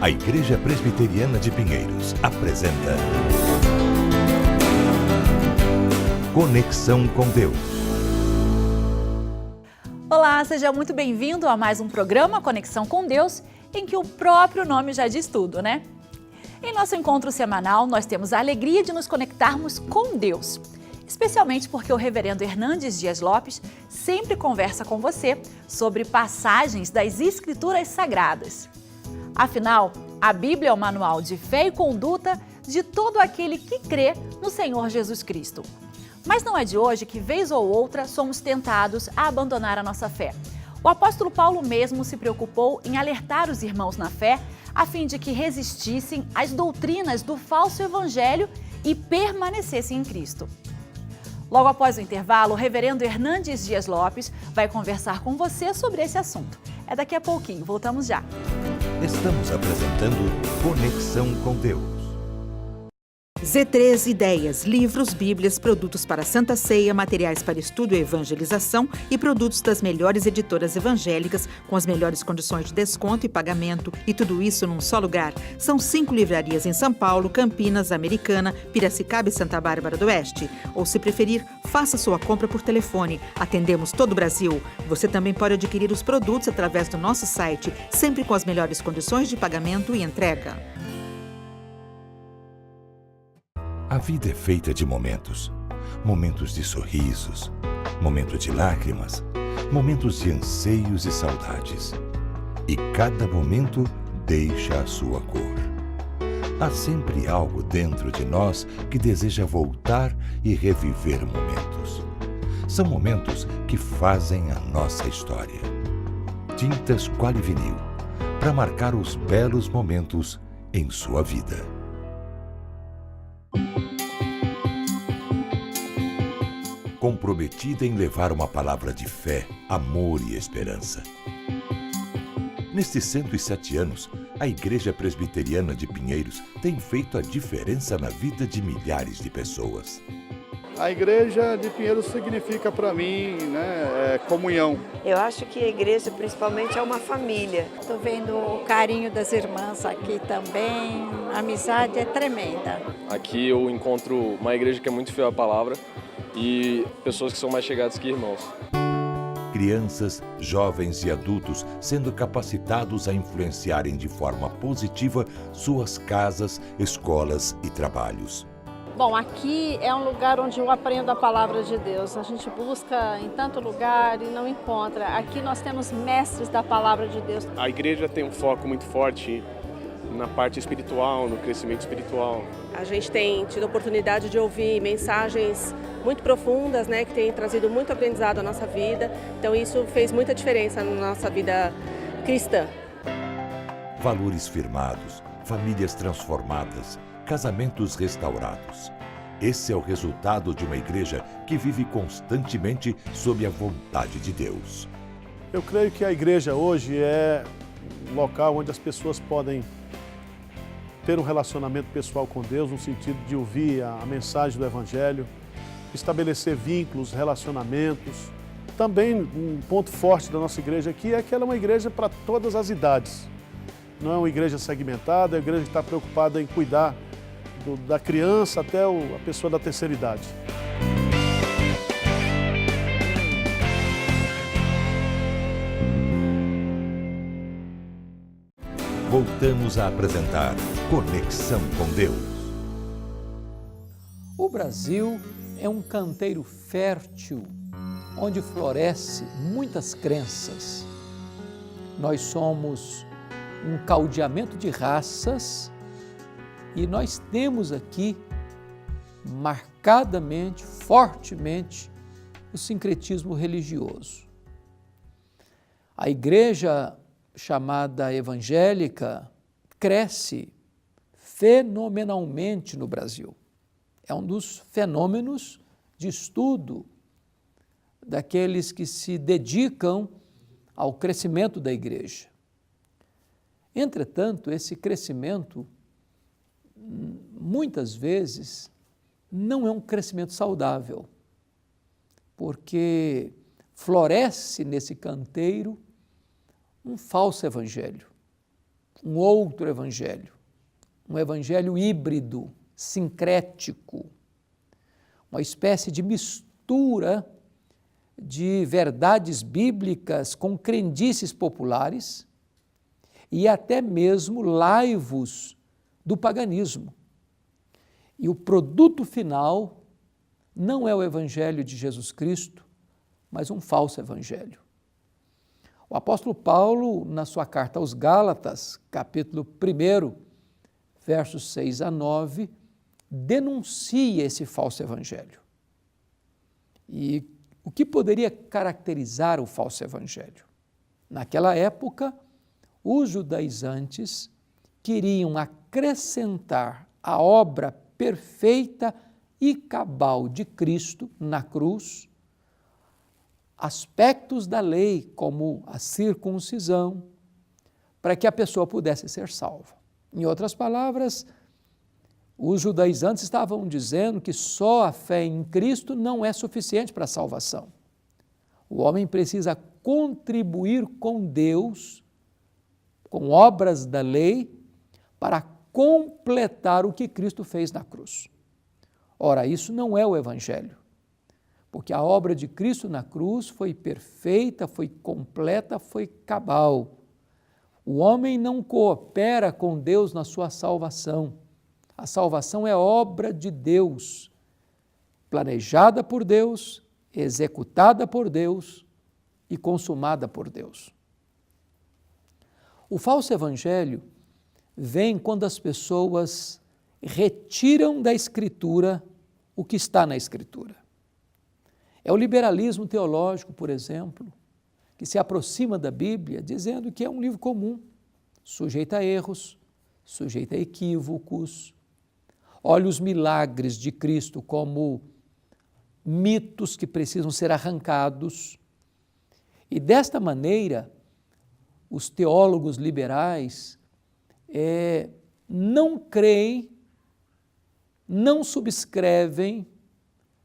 A Igreja Presbiteriana de Pinheiros apresenta Conexão com Deus. Olá, seja muito bem-vindo a mais um programa Conexão com Deus, em que o próprio nome já diz tudo, né? Em nosso encontro semanal, nós temos a alegria de nos conectarmos com Deus, especialmente porque o reverendo Hernandes Dias Lopes sempre conversa com você sobre passagens das Escrituras Sagradas. Afinal, a Bíblia é o manual de fé e conduta de todo aquele que crê no Senhor Jesus Cristo. Mas não é de hoje que, vez ou outra, somos tentados a abandonar a nossa fé. O apóstolo Paulo mesmo se preocupou em alertar os irmãos na fé a fim de que resistissem às doutrinas do falso evangelho e permanecessem em Cristo. Logo após o intervalo, o reverendo Hernandes Dias Lopes vai conversar com você sobre esse assunto. É daqui a pouquinho, voltamos já. Estamos apresentando Conexão com Deus. Z3 Ideias, livros, bíblias, produtos para Santa Ceia, materiais para estudo e evangelização e produtos das melhores editoras evangélicas com as melhores condições de desconto e pagamento, e tudo isso num só lugar. São 5 livrarias em São Paulo, Campinas, Americana, Piracicaba e Santa Bárbara do Oeste. Ou, se preferir, faça sua compra por telefone. Atendemos todo o Brasil. Você também pode adquirir os produtos através do nosso site, sempre com as melhores condições de pagamento e entrega. A vida é feita de momentos. Momentos de sorrisos, momentos de lágrimas, momentos de anseios e saudades. E cada momento deixa a sua cor. Há sempre algo dentro de nós que deseja voltar e reviver momentos. São momentos que fazem a nossa história. Tintas Quali Vinil, para marcar os belos momentos em sua vida. Comprometida em levar uma palavra de fé, amor e esperança. Nestes 107 anos, a Igreja Presbiteriana de Pinheiros tem feito a diferença na vida de milhares de pessoas. A Igreja de Pinheiros significa para mim, comunhão. Eu acho que a igreja principalmente é uma família. Estou vendo o carinho das irmãs aqui também, a amizade é tremenda. Aqui eu encontro uma igreja que é muito fiel à palavra e pessoas que são mais chegadas que irmãos. Crianças, jovens e adultos sendo capacitados a influenciarem de forma positiva suas casas, escolas e trabalhos. Bom, aqui é um lugar onde eu aprendo a palavra de Deus. A gente busca em tanto lugar e não encontra. Aqui nós temos mestres da palavra de Deus. A igreja tem um foco muito forte na parte espiritual, no crescimento espiritual. A gente tem tido a oportunidade de ouvir mensagens muito profundas, que têm trazido muito aprendizado à nossa vida. Então isso fez muita diferença na nossa vida cristã. Valores firmados, famílias transformadas, casamentos restaurados. Esse é o resultado de uma igreja que vive constantemente sob a vontade de Deus. Eu creio que a igreja hoje é um local onde as pessoas podem ter um relacionamento pessoal com Deus, no sentido de ouvir a mensagem do Evangelho, estabelecer vínculos, relacionamentos. Também um ponto forte da nossa igreja aqui é que ela é uma igreja para todas as idades. Não é uma igreja segmentada, é uma igreja que está preocupada em cuidar da criança até a pessoa da terceira idade. Voltamos a apresentar Conexão com Deus. O Brasil é um canteiro fértil, onde floresce muitas crenças. Nós somos um caldeamento de raças e nós temos aqui, marcadamente, fortemente, o sincretismo religioso. A igreja chamada evangélica cresce fenomenalmente no Brasil. É um dos fenômenos de estudo daqueles que se dedicam ao crescimento da igreja. Entretanto, esse crescimento, muitas vezes, não é um crescimento saudável, porque floresce nesse canteiro um falso evangelho, um outro evangelho, um evangelho híbrido, sincrético, uma espécie de mistura de verdades bíblicas com crendices populares e até mesmo laivos do paganismo. E o produto final não é o evangelho de Jesus Cristo, mas um falso evangelho. O apóstolo Paulo, na sua carta aos Gálatas, capítulo 1, versos 6 a 9, denuncia esse falso evangelho. E o que poderia caracterizar o falso evangelho? Naquela época, os judaizantes queriam acrescentar à obra perfeita e cabal de Cristo na cruz aspectos da lei, como a circuncisão, para que a pessoa pudesse ser salva. Em outras palavras, os judaizantes estavam dizendo que só a fé em Cristo não é suficiente para a salvação. O homem precisa contribuir com Deus, com obras da lei, para completar o que Cristo fez na cruz. Ora, isso não é o Evangelho, porque a obra de Cristo na cruz foi perfeita, foi completa, foi cabal. O homem não coopera com Deus na sua salvação. A salvação é obra de Deus, planejada por Deus, executada por Deus e consumada por Deus. O falso evangelho vem quando as pessoas retiram da Escritura o que está na Escritura. É o liberalismo teológico, por exemplo, que se aproxima da Bíblia dizendo que é um livro comum, sujeito a erros, sujeito a equívocos. Olha os milagres de Cristo como mitos que precisam ser arrancados. E desta maneira, os teólogos liberais não creem, não subscrevem,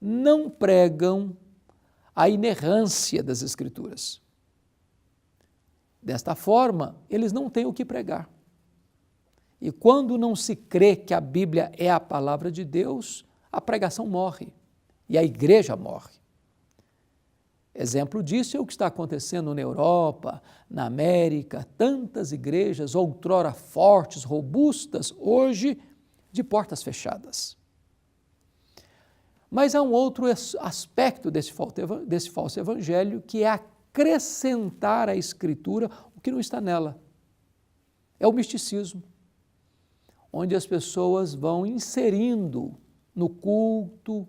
não pregam a inerrância das Escrituras. Desta forma, eles não têm o que pregar. E quando não se crê que a Bíblia é a palavra de Deus, a pregação morre e a igreja morre. Exemplo disso é o que está acontecendo na Europa, na América, tantas igrejas outrora fortes, robustas, hoje de portas fechadas. Mas há um outro aspecto desse falso evangelho, que é acrescentar à Escritura o que não está nela. É o misticismo, onde as pessoas vão inserindo no culto,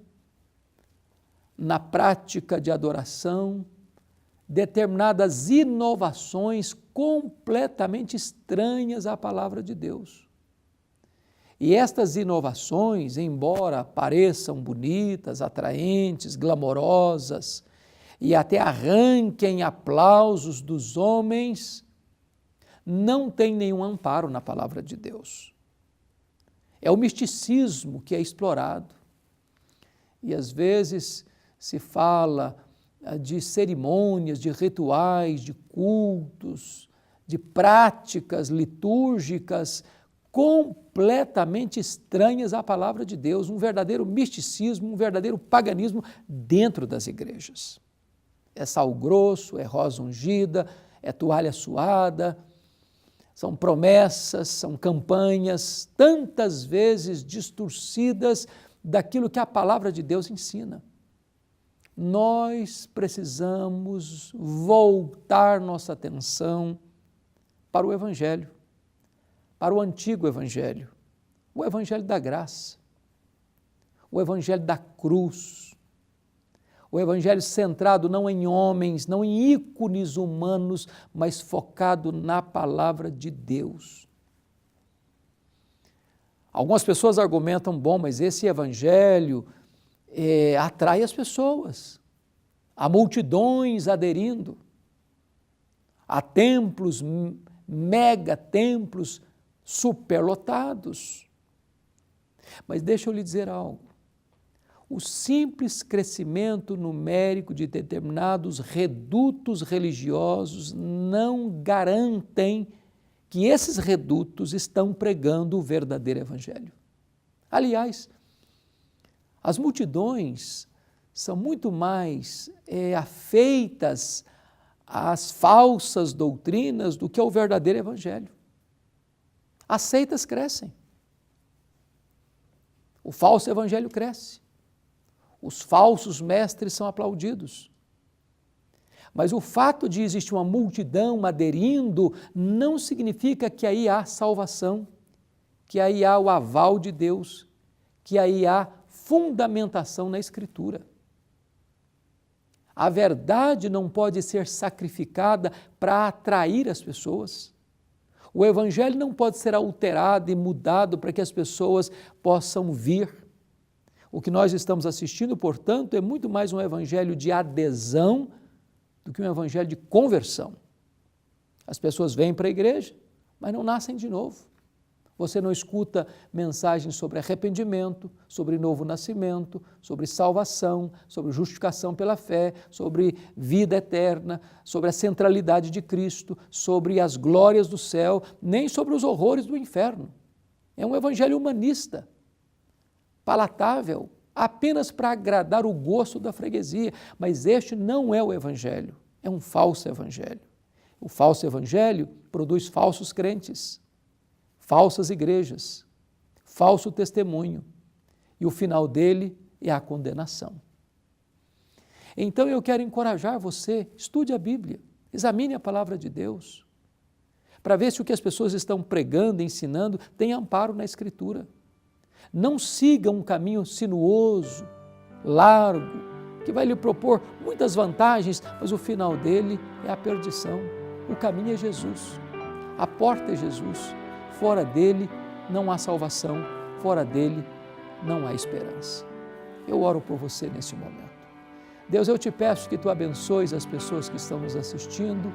na prática de adoração, determinadas inovações completamente estranhas à palavra de Deus. E estas inovações, embora pareçam bonitas, atraentes, glamorosas e até arranquem aplausos dos homens, não têm nenhum amparo na palavra de Deus. É o misticismo que é explorado. E às vezes se fala de cerimônias, de rituais, de cultos, de práticas litúrgicas completamente estranhas à palavra de Deus, um verdadeiro misticismo, um verdadeiro paganismo dentro das igrejas. É sal grosso, é rosa ungida, é toalha suada, são promessas, são campanhas, tantas vezes distorcidas daquilo que a palavra de Deus ensina. Nós precisamos voltar nossa atenção para o Evangelho, para o antigo Evangelho, o Evangelho da graça, o Evangelho da cruz, o Evangelho centrado não em homens, não em ícones humanos, mas focado na palavra de Deus. Algumas pessoas argumentam, bom, mas esse Evangelho atrai as pessoas, há multidões aderindo, há templos, mega templos superlotados. Mas deixa eu lhe dizer algo, o simples crescimento numérico de determinados redutos religiosos não garantem que esses redutos estão pregando o verdadeiro evangelho. Aliás, as multidões são muito mais afeitas às falsas doutrinas do que ao verdadeiro evangelho. As seitas crescem. O falso evangelho cresce. Os falsos mestres são aplaudidos. Mas o fato de existir uma multidão aderindo não significa que aí há salvação, que aí há o aval de Deus, que aí há fundamentação na Escritura. A verdade não pode ser sacrificada para atrair as pessoas. O Evangelho não pode ser alterado e mudado para que as pessoas possam vir. O que nós estamos assistindo, portanto, é muito mais um Evangelho de adesão do que um Evangelho de conversão. As pessoas vêm para a igreja, mas não nascem de novo. Você não escuta mensagens sobre arrependimento, sobre novo nascimento, sobre salvação, sobre justificação pela fé, sobre vida eterna, sobre a centralidade de Cristo, sobre as glórias do céu, nem sobre os horrores do inferno. É um evangelho humanista, palatável, apenas para agradar o gosto da freguesia, mas este não é o evangelho, é um falso evangelho. O falso evangelho produz falsos crentes, falsas igrejas, falso testemunho, e o final dele é a condenação. Então eu quero encorajar você, estude a Bíblia, examine a palavra de Deus, para ver se o que as pessoas estão pregando, ensinando, tem amparo na Escritura. Não siga um caminho sinuoso, largo, que vai lhe propor muitas vantagens, mas o final dele é a perdição. O caminho é Jesus, a porta é Jesus. Fora dele não há salvação, fora dele não há esperança. Eu oro por você nesse momento. Deus, eu te peço que tu abençoes as pessoas que estão nos assistindo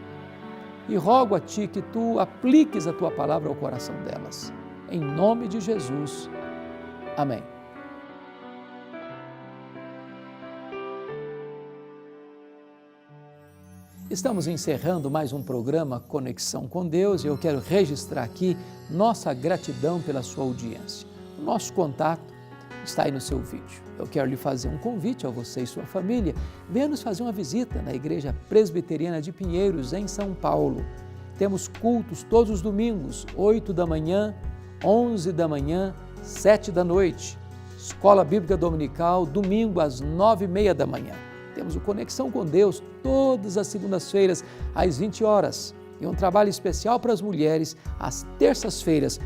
e rogo a ti que tu apliques a tua palavra ao coração delas. Em nome de Jesus. Amém. Estamos encerrando mais um programa Conexão com Deus e eu quero registrar aqui nossa gratidão pela sua audiência. O nosso contato está aí no seu vídeo. Eu quero lhe fazer um convite a você e sua família. Venha nos fazer uma visita na Igreja Presbiteriana de Pinheiros, em São Paulo. Temos cultos todos os domingos, 8 da manhã, 11 da manhã, 7 da noite. Escola Bíblica Dominical, domingo às 9h30 da manhã. Temos o Conexão com Deus todas as segundas-feiras às 20 horas e um trabalho especial para as mulheres às terças-feiras,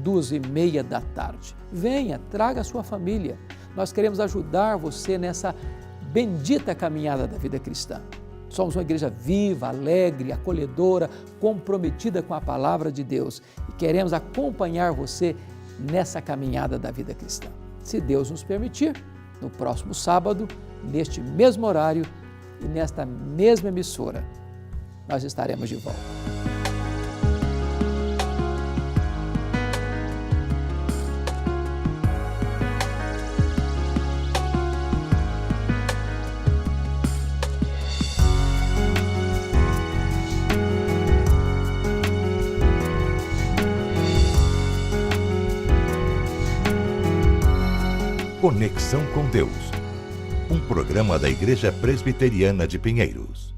2h30 da tarde. Venha, traga a sua família. Nós queremos ajudar você nessa bendita caminhada da vida cristã. Somos uma igreja viva, alegre, acolhedora, comprometida com a palavra de Deus e queremos acompanhar você nessa caminhada da vida cristã. Se Deus nos permitir, no próximo sábado, neste mesmo horário e nesta mesma emissora, nós estaremos de volta. Conexão com Deus, um programa da Igreja Presbiteriana de Pinheiros.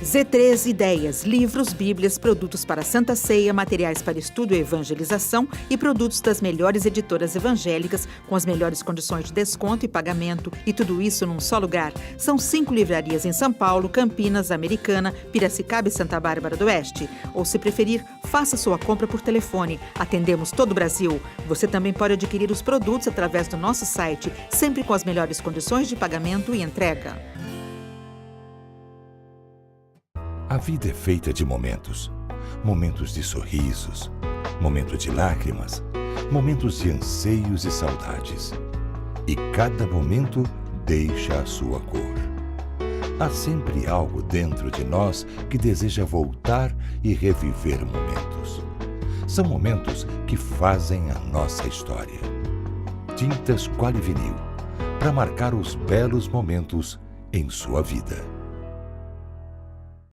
Z3 Ideias, livros, bíblias, produtos para Santa Ceia, materiais para estudo e evangelização e produtos das melhores editoras evangélicas com as melhores condições de desconto e pagamento, e tudo isso num só lugar. São 5 livrarias em São Paulo, Campinas, Americana, Piracicaba e Santa Bárbara do Oeste. Ou, se preferir, faça sua compra por telefone. Atendemos todo o Brasil. Você também pode adquirir os produtos através do nosso site, sempre com as melhores condições de pagamento e entrega. A vida é feita de momentos. Momentos de sorrisos, momentos de lágrimas, momentos de anseios e saudades. E cada momento deixa a sua cor. Há sempre algo dentro de nós que deseja voltar e reviver momentos. São momentos que fazem a nossa história. Tintas Quali Vinil, para marcar os belos momentos em sua vida.